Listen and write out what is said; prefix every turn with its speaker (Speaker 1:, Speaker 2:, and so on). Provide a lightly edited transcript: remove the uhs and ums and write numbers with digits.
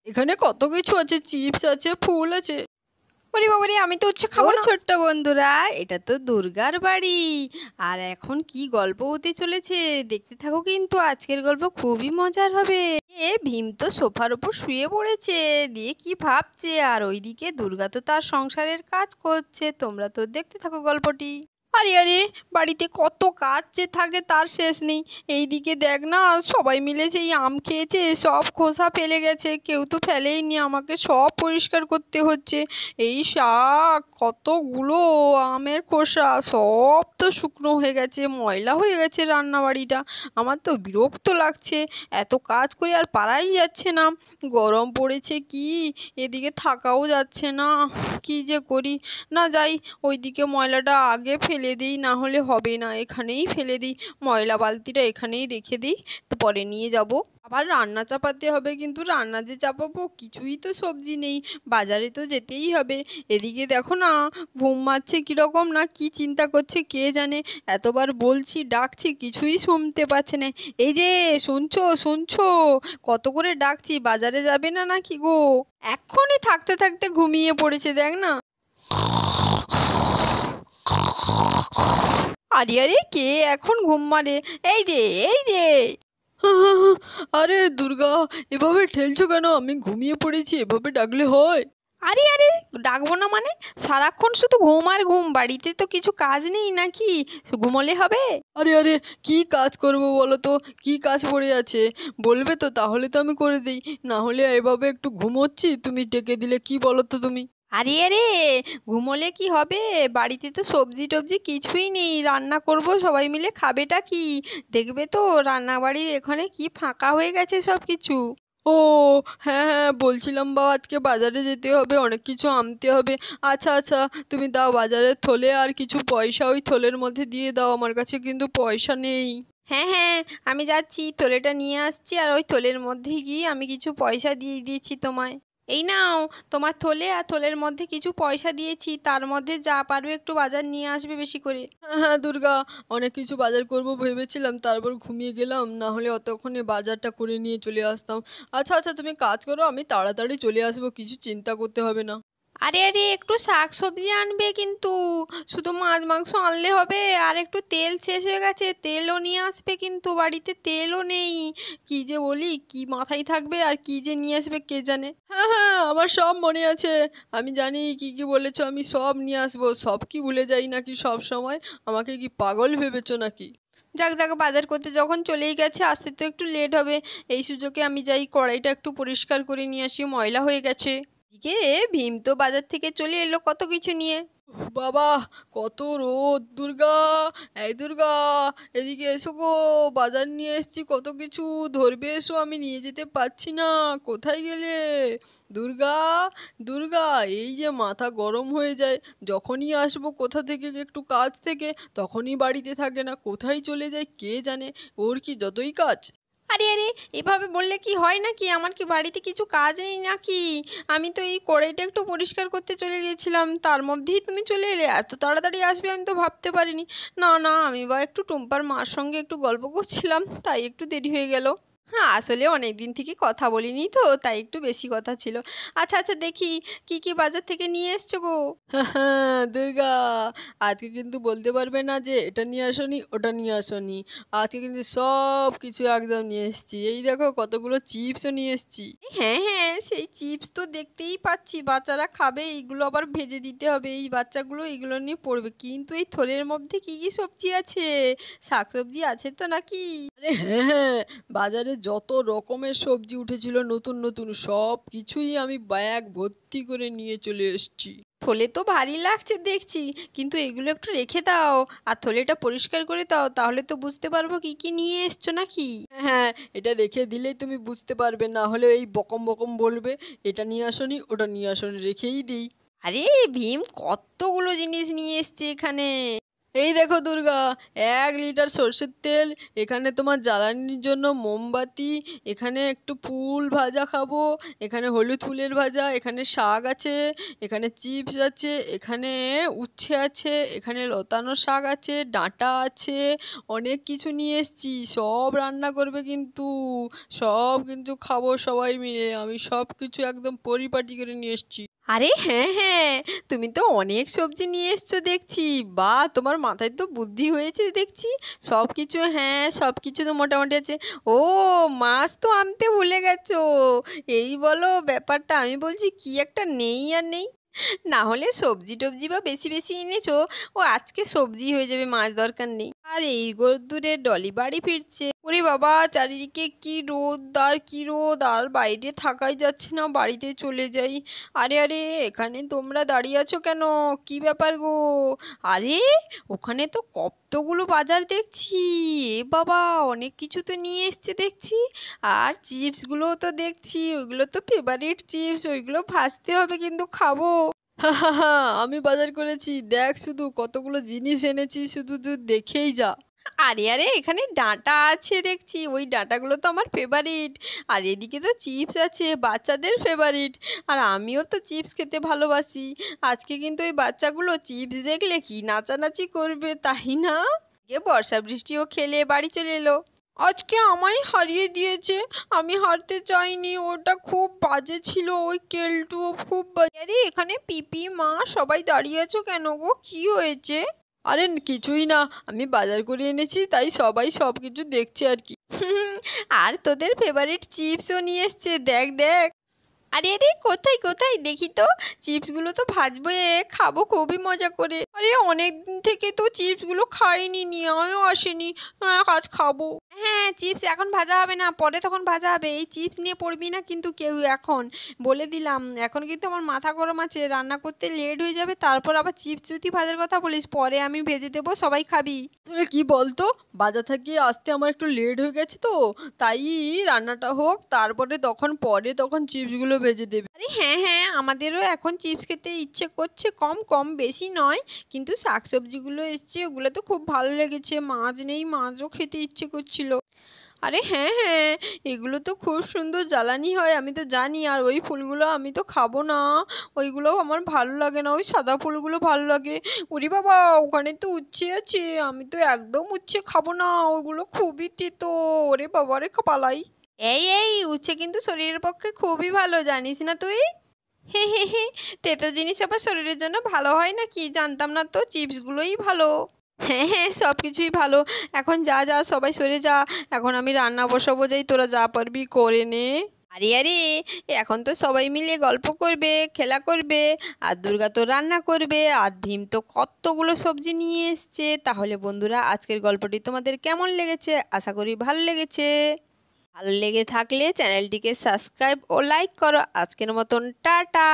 Speaker 1: এখানে কত কিছু আছে, চিপস আছে, ফুল আছে। ওরে বাবারে, আমি তো হচ্ছে খাবো না। ছোট্ট বন্ধুরা, এটা তো দুর্গার বাড়ি। আর এখন কি গল্প হতে চলেছে দেখতে থাকো, কিন্তু আজকের গল্প খুবই মজার হবে। ভীম তো সোফার উপর শুয়ে পড়েছে, দিয়ে কি ভাবছে, আর ওইদিকে দুর্গা তো তার সংসারের কাজ করছে। তোমরা তো দেখতে থাকো গল্পটি। আরে আরে, বাড়িতে কত কাজ যে থাকে তার শেষ নেই। এইদিকে দেখ না, সবাই মিলে সেই আম খেয়েছে, সব খোসা ফেলে গেছে, কেউ তো ফেলেইনি, আমাকে সব পরিষ্কার করতে হচ্ছে। এই শাক, কতগুলো আমের খোসা, সব তো শুকনো হয়ে গেছে, ময়লা হয়ে গেছে রান্নাবাড়িটা। আমার তো বিরক্ত লাগছে, এত কাজ করে আর পারাই যাচ্ছে না। গরম পড়েছে কি, এদিকে থাকাও যাচ্ছে না। কি যে করি, না যাই, ওইদিকে ময়লাটা আগে ফেলে দিই, না হলে হবে না, এখানেই ফেলে দিই। ময়লা বালতিটা এখানেই রেখে দিই, তো পরে নিয়ে যাব। আবার রান্না চাপাতে হবে, কিন্তু রান্না যে চাপাবো, কিছুই তো সবজি নেই, বাজারে তো যেতেই হবে। এদিকে দেখো না, ঘুম মারছে কীরকম, না কি চিন্তা করছে কে জানে। এতবার বলছি, ডাকছি, কিছুই শুনতে পাচ্ছে না। এই যে শুনছো শুনছো, কত করে ডাকছি, বাজারে যাবে না নাকি গো? এক্ষুনি থাকতে থাকতে ঘুমিয়ে পড়েছে, দেখ না। আরে আরে, কে এখন ঘুম মারে? এই যে, এই যে। আরে দুর্গা, এভাবে ঠেলছো কেন? আমি ঘুমিয়ে পড়েছি, এভাবে ডাকলে হয়? আরে আরে, ডাকবো না মানে? সারাক্ষণ শুধু ঘুম আর ঘুম, বাড়িতে তো কিছু কাজ নেই নাকি? ঘুমোলে হবে? আরে আরে, কি কাজ করব বলো তো? কি কাজ পড়ে আছে বলবে তো, তাহলে তো আমি করে দিই। না হলে এভাবে একটু ঘুমোচ্ছি, তুমি ডেকে দিলে কি বলো তো তুমি? আরে আরে, ঘুমোলে কি হবে? বাড়িতে তো সবজি টবজি কিছুই নেই, রান্না করব, সবাই মিলে খাবেটা কি? দেখবে তো রান্নাবাড়ির এখানে কি ফাঁকা হয়ে গেছে সব কিছু। ও হ্যাঁ হ্যাঁ, বলছিলাম বাবা, আজকে বাজারে যেতে হবে, অনেক কিছু আনতে হবে। আচ্ছা আচ্ছা, তুমি দাও বাজারের থলে আর কিছু পয়সা ওই থলের মধ্যে দিয়ে দাও, আমার কাছে কিন্তু পয়সা নেই। হ্যাঁ হ্যাঁ, আমি যাচ্ছি, থলেটা নিয়ে আসছি, আর ওই থলের মধ্যে গিয়ে আমি কিছু পয়সা দিয়ে দিয়েছি তোমায়। এই নাও তোমার থলে, আর থলের মধ্যে কিছু পয়সা দিয়েছি, তার মধ্যে যা পারবে একটু বাজার নিয়ে আসবে বেশি করে। হ্যাঁ হ্যাঁ দুর্গা, অনেক কিছু বাজার করব ভেবেছিলাম, তারপর ঘুমিয়ে গেলাম, না হলে অতক্ষণে বাজারটা করে নিয়ে চলে আসতাম। আচ্ছা আচ্ছা, তুমি কাজ করো, আমি তাড়াতাড়ি চলে আসবো, কিছু চিন্তা করতে হবে না। আরে আরে, একটু শাক সবজি আনবে কিন্তু, শুধু মাছ মাংস আনলে হবে? আর একটু তেল শেষ হয়ে গেছে, তেলও নিয়ে আসবে, কিন্তু বাড়িতে তেলও নেই। কি যে বলি, কি মাথায় থাকবে আর কি যে নিয়ে আসবে কে জানে। হ্যাঁ হ্যাঁ, আমার সব মনে আছে, আমি জানি কি কি বলেছো, আমি সব নিয়ে আসবো। সব কি ভুলে যাই নাকি সব সময়? আমাকে কি পাগল ভেবেছো নাকি? যাক যাক, বাজার করতে যখন চলেই গেছে, আসতে তো একটু লেট হবে। এই সুযোগে আমি যাই, কড়াইটা একটু পরিষ্কার করে নিয়ে আসি, ময়লা হয়ে গেছে। এদিকে ভীম তো বাজার থেকে চলে এলো কত কিছু নিয়ে। বাবা, কত রোদ! দুর্গা, এই দুর্গা, এদিকে এসো গো, বাজার নিয়ে এসছি কত কিছু, ধরবে এসো, আমি নিয়ে যেতে পারছি না। কোথায় গেলে দুর্গা? দুর্গা, এই যে মাথা গরম হয়ে যায়, যখনই আসবো কোথা থেকে একটু কাজ থেকে, তখনই বাড়িতে থাকে না, কোথায় চলে যায় কে জানে। ওর কি যতই কাজ। আরে আরে, এভাবে বললে কি হয় নাকি? আমার কি বাড়িতে কিছু কাজ নেই নাকি? আমি তো এই কড়াইটা একটু পরিষ্কার করতে চলে গিয়েছিলাম, তার মধ্যেই তুমি চলে এলে, এত তাড়াতাড়ি আসবে আমি তো ভাবতে পারিনি। না না, আমি বা একটু টুম্পার মার সঙ্গে একটু গল্প করছিলাম, তাই একটু দেরি হয়ে গেল। হ্যাঁ, আসলে অনেক দিন থেকে কথা বলিনি তো, তাই একটু বেশি কথা ছিল। আচ্ছা আচ্ছা, দেখি কি কি বাজার থেকে নিয়ে এসছো গো? হ্যাঁ দুর্গা, আজকে কিন্তু বলতে পারবে না যে এটা নিয়ে আসনি ওটা নিয়ে আসনি। আজকে কিন্তু সব কিছু একদম নিয়ে এসেছি। এই দেখো, কতগুলো চিপসও নিয়ে এসেছি। হ্যাঁ হ্যাঁ, সেই চিপস তো দেখতেই পাচ্ছি, বাচ্চারা খাবে, এইগুলো আবার ভেজে দিতে হবে, এই বাচ্চাগুলো এইগুলো নিয়ে পড়বে। কিন্তু এই থলের মধ্যে কি কি সবজি আছে? শাকসবজি আছে তো নাকি? আরে হ্যাঁ হ্যাঁ, বাজারে যত রকমের সবজি উঠেছিল নতুন নতুন, সব কিছুই আমি ব্যাগ ভর্তি করে নিয়ে চলে এসেছি। থলে তো ভারী লাগছে দেখছি, কিন্তু এগুলো একটু রেখে দাও, আর থলেটা পরিষ্কার করে দাও, তাহলে তো বুঝতে পারবো কি কি নিয়ে এসছো নাকি। হ্যাঁ, এটা রেখে দিলেই তুমি বুঝতে পারবে, না হলে এই বকম বকম বলবে এটা নিয়ে আসনি ওটা নিয়ে আসনি, রেখেই দিই। আরে ভীম, কতগুলো জিনিস নিয়ে এসছে এখানে। এই দেখো দুর্গা, 1 লিটার সর্ষের তেল, এখানে তোমার জ্বালানির জন্য মোমবাতি, এখানে একটু ফুল ভাজা খাবো, এখানে হলুদ ফুলের ভাজা, এখানে শাক আছে, এখানে চিপস আছে, এখানে উচ্ছে আছে, এখানে লতানো শাক আছে, ডাঁটা আছে, অনেক কিছু নিয়ে এসছি। সব রান্না করবে কিন্তু, সব কিন্তু খাবো সবাই মিলে। আমি সব কিছু একদম পরিপাটি করে নিয়ে এসছি। আরে হ্যাঁ হ্যাঁ, তুমি তো অনেক সবজি নিয়ে এসছো দেখছি। বা তোমার মাথায় তো বুদ্ধি হয়েছে দেখছি। সব কিছু, হ্যাঁ সব কিছু তো মোটামুটি আছে। ও, মাছ তো আনতে ভুলে গেছো। এই বলো ব্যাপারটা, আমি বলছি কি একটা নেই আর নেই। না হলে সবজি টবজি বা বেশি বেশি এনেছো, ও আজকে সবজি হয়ে যাবে, মাছ দরকার নেই। আর এই রোদ্দুরে ডলি বাড়ি ফিরছে। ওরে বাবা, চারিদিকে কি রোদ আর কি রোদ, আর বাইরে থাকাই যাচ্ছে না, বাড়িতে চলে যাই। আরে আরে, এখানে তোমরা দাঁড়িয়ে আছো কেন? কি ব্যাপার গো? আরে, ওখানে তো কতগুলো বাজার দেখছি। এ বাবা, অনেক কিছু তো নিয়ে এসছে দেখছি। আর চিপসগুলোও তো দেখছি, ওইগুলো তো ফেভারিট চিপস, ওইগুলো ভাজতে হবে কিন্তু খাবো। হা হা হা, আমি বাজার করেছি, দেখ শুধু কতগুলো জিনিস এনেছি, শুধু তুই দেখেই যা। আরে আরে, এখানে ডাঁটা আছে দেখছি, ওই ডাঁটাগুলো তো আমার ফেভারিট। আর এদিকে তো চিপস আছে, বাচ্চাদের ফেভারিট। আর আমিও তো চিপস খেতে ভালোবাসি। আজকে কিন্তু ওই বাচ্চাগুলো চিপস দেখলে কি নাচানাচি করবে, তাই না? এ বর্ষা বৃষ্টিও খেলে বাড়ি চলে এলো। আজকে আমায় হারিয়ে দিয়েছে, আমি হারতে চাইনি, ওটা খুব বাজে ছিল, ওই কেলটুও খুব বাজে। আরে এখানে পিপি মা সবাই দাঁড়িয়ে আছো কেন গো, কি হয়েছে? আরে কিছুই না, আমি বাজার করে এনেছি, তাই সবাই সব কিছু দেখছে আর কি। আর তোদের ফেভারিট চিপসও নিয়ে এসছে, দেখ দেখ। আরে আরে, কোথায় কোথায় দেখি তো। চিপসগুলো তো ভাজবো, খাবো খুবই মজা করে। আরে অনেক দিন থেকে তো চিপসগুলো খাইনি, নিয়েও আসেনি। আজ খাবো। হ্যাঁ, চিপস এখন ভাজা হবে না, পরে তখন ভাজা হবে। এই চিপস নিয়ে পড়বি না কিন্তু কেউ এখন, বলে দিলাম। এখন কিন্তু আমার মাথা গরম আছে, রান্না করতে লেট হয়ে যাবে, তারপর আবার চিপস যদি ভাজার কথা বলিস, পরে আমি ভেজে দেবো, সবাই খাবি। আসলে কি বলতো, বাজার থেকে আসতে আমার একটু লেট হয়ে গেছে তো, তাই রান্নাটা হোক, তারপরে তখন চিপসগুলো ভেজে দেবে। আরে হ্যাঁ হ্যাঁ, আমাদেরও এখন চিপস খেতে ইচ্ছে করছে, কম কম, বেশি নয়। কিন্তু শাকসবজিগুলো এসছে, ওগুলো তো খুব ভালো লেগেছে। মাছ নেই, মাছও খেতে ইচ্ছে করছিল। আরে হ্যাঁ হ্যাঁ, এগুলো তো খুব সুন্দর জ্বালানি হয়, আমি তো জানি। আর ওই ফুলগুলো আমি তো খাবো না, ওইগুলো আমার ভালো লাগে না, ওই সাদা ফুলগুলো ভালো লাগে। ওরে বাবা, ওখানে তো উচ্ছে আছে, আমি তো একদম উচ্ছে খাবো না, ওইগুলো খুবই তেতো। ওরে বাবা রে, পালাই। এই এই, উচ্ছে কিন্তু শরীরের পক্ষে খুবই ভালো, জানিস না তুই? হে হে হে, তেতো জিনিস আবার শরীরের জন্য ভালো হয় নাকি? জানতাম না তো, চিপসগুলোই ভালো। হ্যাঁ হ্যাঁ, সব কিছুই ভালো। এখন যা যা, সবাই সরে যা। এখন আমি রান্না বসাবো, যাই, তোরা যা পারবি করে নে। আরে আরে, এখন তো সবাই মিলে গল্প করবে, খেলা করবে, আর দুর্গা তো রান্না করবে, আর ভীম তো কতগুলো সবজি নিয়ে এসছে। তাহলে বন্ধুরা, আজকের গল্পটি তোমাদের কেমন লেগেছে? আশা করি ভালো লেগেছে। ভালো লেগে থাকলে চ্যানেলটিকে সাবস্ক্রাইব ও লাইক করো। আজকের মতন টাটা।